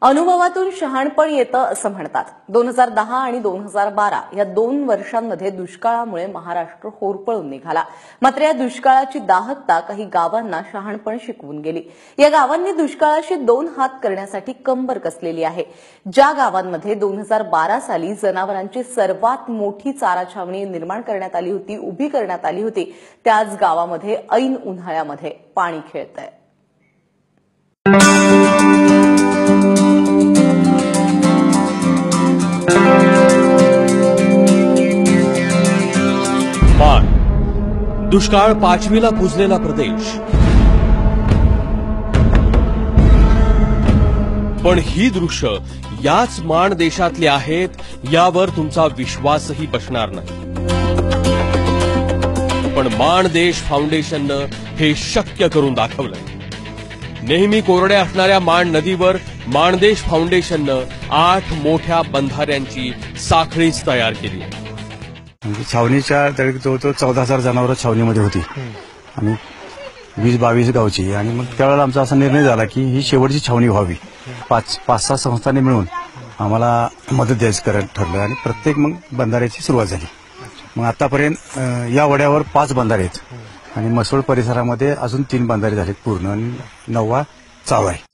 अनुभवातून शहाणपण येतं असं म्हणतात। 2010 आणि 2012 या 2 वर्षांमध्ये दुष्काळामुळे महाराष्ट्र होरपळून निघाला। मात्र या दुष्काळाची दाहकता काही गावांना शहाणपण शिकवून गेली। या गावांनी दुष्काळाशी 2 हात करण्यासाठी कंबर कसलेली आहे। ज्या गावांमध्ये 2012 साली जनावरांची सर्वात मोठी चारा छावणी निर्माण करण्यात आली होती, उभी करण्यात आली होती, त्याच गावामध्ये ऐन उन्हाळ्यामध्ये पाणी खेळतंय। दुष्काळ 5वीला पुजलेला प्रदेश, पण ही दृश्य याच मान देशातली आहेत यावर तुमचा विश्वासही बसणार नाही। पण माणदेश फाउंडेशननं हे शक्य करून दाखवलंय। नेहमी कोरड्या असणाऱ्या माण नदीवर माणदेश फाउंडेशननं 8 मोठ्या बंधाऱ्यांची साखळीच तयार केली आहे। छावणीच्या जवळजवळ 14,000 जनावरं छावणीमध्ये होती आणि 20-22 गावची। आणि मग त्यावेळेला आमचा असा निर्णय झाला की ही शेवटची छावणी व्हावी। 5-6 संस्थांनी मिळून आम्हाला मदत द्यायचं ठरलं आणि प्रत्येक मग बंधाऱ्याची सुरुवात झाली। मग आतापर्यंत या वड्यावर 5 बंधारे आहेत आणि मसोळ परिसरामध्ये अजून 3 बंधारे झालेत पूर्ण आणि 9वा चालू आहे।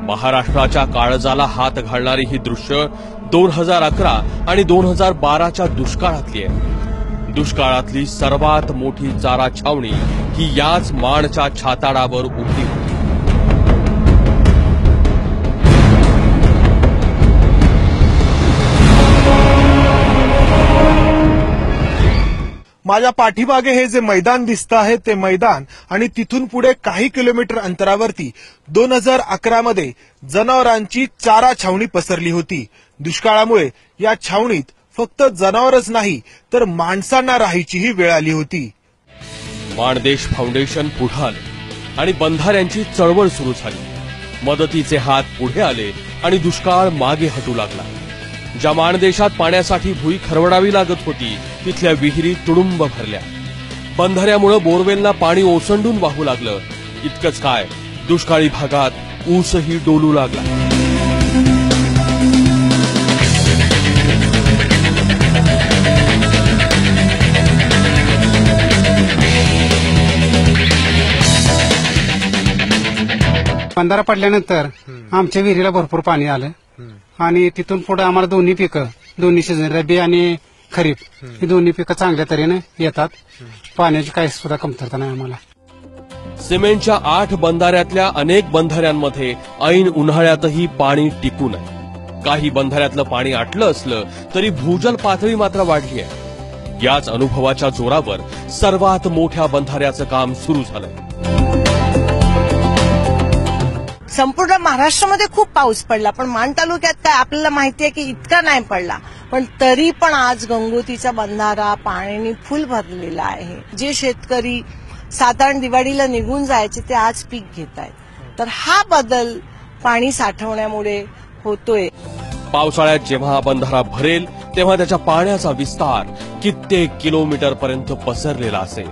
महाराष्ट्राच्या काळजाला हात घालणारी ही दृश्य 2011 आणि 2012च्या दुष्काळातली आहे। दुष्काळातली सर्वात मोठी चारा छावणी ही याच माणच्या छाताडावर उभी होती। माझ्या पाठीमागे हे जे मैदान दिसतं आहे ते मैदान आणि तिथून पुढे काही किलोमीटर अंतरावरती 2011 मध्ये जनावरांची चारा छावणी पसरली होती। दुष्काळामुळे या छावणीत फक्त जनावरच नाही तर माणसांना राहायचीही वेळ आली होती। माणदेश फाउंडेशन पुढे आले आणि बंधाऱ्यांची चळवळ सुरू झाली। मदतीचे हात पुढे आले आणि दुष्काळ मागे हटू लागला। ज्या माणदेशात पाण्यासाठी भुई खरवडावी लागत होती तिथल्या विहिरी तुडुंब भरल्या। बंधाऱ्यामुळे बोरवेलला पाणी ओसंडून वाहू लागलं। इतकंच काय, दुष्काळी भागात ऊसही डोलू लागला। बंधारा पडल्यानंतर आमच्या विहिरीला भरपूर पाणी आलं आणि तिथून पुढे आम्हाला दोन्ही सीझन रब्बी आणि खरीप ही दोन्ही पिकं चांगल्या तऱ्हेने येतात। पाण्याची काही सुद्धा कमतरता नाही आम्हाला। सिमेंटच्या 8 बंधाऱ्यातल्या अनेक बंधाऱ्यांमध्ये ऐन उन्हाळ्यातही पाणी टिकून आहे। काही बंधाऱ्यातलं पाणी आटलं असलं तरी भूजल पातळी मात्र वाढली आहे। याच अनुभवाच्या जोरावर सर्वात मोठ्या बंधाऱ्याचं काम सुरू झालंय। संपूर्ण महाराष्ट्रामध्ये खूप पाऊस पडला, पण माण तालुक्यात काय आपल्याला माहिती आहे की इतका नाही पडला, पण तरी पण आज गंगोतीचा बंधारा पाण्याने फुल भरलेला आहे। जे शेतकरी साधारण दिवाळीला निघून जायचे ते आज पीक घेत आहेत। तर हा बदल पाणी साठवण्यामुळे होतोय। पावसाळ्यात जेव्हा बंधारा भरेल तेव्हा त्याच्या पाण्याचा विस्तार कित्येक किलोमीटर पर्यंत पसरलेला असेल।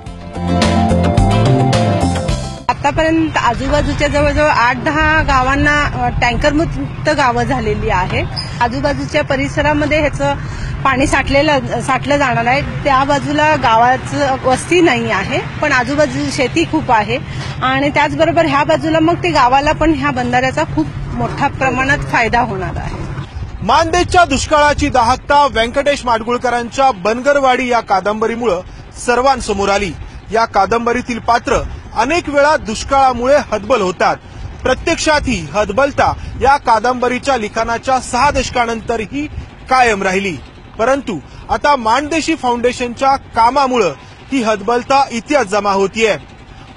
आतापर्यंत आजूबाजूच्या जवळजवळ 8-10 गावांना टँकरमुक्त गावं झालेली आहे। आजूबाजूच्या परिसरामध्ये ह्याचं पाणी साठलं जाणार आहे। त्या बाजूला गावाचं वस्ती नाही आहे, पण आजूबाजू शेती खूप आहे आणि त्याचबरोबर ह्या बाजूला मग ते गावाला पण ह्या बंधाऱ्याचा खूप मोठ्या प्रमाणात फायदा होणार आहे। माणदेशच्या दुष्काळाची दाहकता व्यंकटेश माडगुळकरांच्या बनगरवाडी या कादंबरीमुळे सर्वांसमोर आली। या कादंबरीतील पात्र अनेक वेळा दुष्काळामुळे हतबल होतात। प्रत्यक्षात ही हतबलता या कादंबरीच्या लिखाणाच्या 6 दशकांनंतरही कायम राहिली। परंतु आता माणदेशी फाउंडेशनच्या कामामुळे ही हतबलता इतिहास जमा होतीये।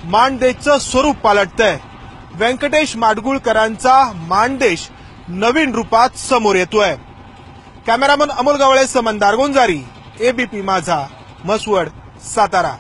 माणदेशचं स्वरूप पालटतंय। व्यंकटेश माडगुळकरांचा माणदेश नवीन रूपात समोर येतोय। कॅमेरामन अमोल गवळेसह मंदार गोंजारी, एबीपी माझा, म्हसवड, सातारा।